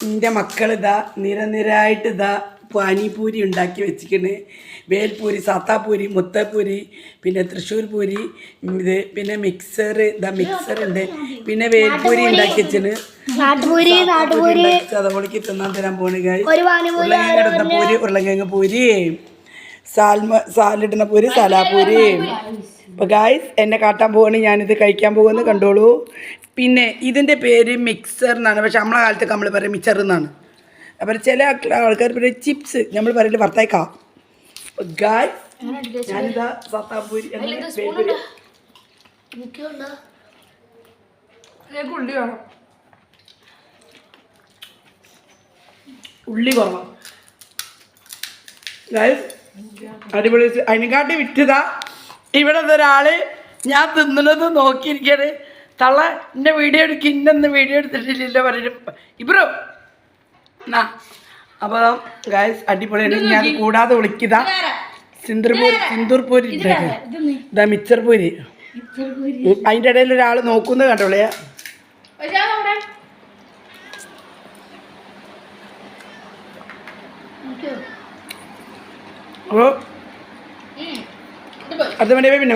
എൻ്റെ മക്കളിതാ നിരനിരായിട്ട് ഇതാ പാനിപൂരി ഉണ്ടാക്കി വെച്ചിരിക്കണ്. വേൽപൂരി, സാത്താപ്പൂരി, മുത്തപ്പൂരി, പിന്നെ തൃശ്ശൂർ പൂരി, ഇത് പിന്നെ മിക്സർ, ഇതാ മിക്സറുണ്ട്, പിന്നെ വേൽപൂരി ഉണ്ടാക്കി വെച്ചിന്. അതവളിക്ക് തിന്നാൻ തരാൻ പോണ് ഉരുളക്കിഴങ്ങ് ഇടുന്ന പൂരി, ഉരുളക്കിഴങ്ങ് പൂരി, സാലിടുന്ന പൂരി, സലാപൂരി. അപ്പോൾ ഗായ്സ് എന്നെ കാട്ടാൻ പോവാണ്, ഞാനിത് കഴിക്കാൻ പോകുമെന്ന് കണ്ടോളൂ. പിന്നെ ഇതിൻ്റെ പേര് മിക്സർ എന്നാണ്, പക്ഷെ നമ്മളെ കാലത്തൊക്കെ നമ്മൾ പറയും മിക്സർ എന്നാണ്. അപ്പോൾ ചില ആൾക്കാർ പറയും ചിപ്സ്, നമ്മൾ പറയില്ല വറുത്തേക്കാം. ഗായ്സ് ഞാനിതാ സത്താപൂരി ഉള്ളി കുറവാണ് ഗായ്സ്, അടിപൊളി. അതിനെക്കാട്ടി വിറ്റതാ ഇവിടെ ഒരാൾ ഞാൻ തിന്നുന്നത് നോക്കിയിരിക്കണ്. തള്ള എൻ്റെ വീഡിയോ എടുക്കുക, ഇന്നൊന്നും വീഡിയോ എടുത്തിട്ടില്ലല്ലോ പറഞ്ഞു ഇബ്രോ എന്നാ. അപ്പോൾ ഗായ്സ് അടിപൊളിയാണ്. ഞാൻ കൂടാതെ വിളിക്കുക സിന്ദൂർ പൂരി ഇതാ മിക്സർ പൂരി. അതിൻ്റെ ഇടയിൽ ഒരാൾ നോക്കുന്നത് കണ്ടോളേ. അപ്പോൾ അത് മതി പിന്നെ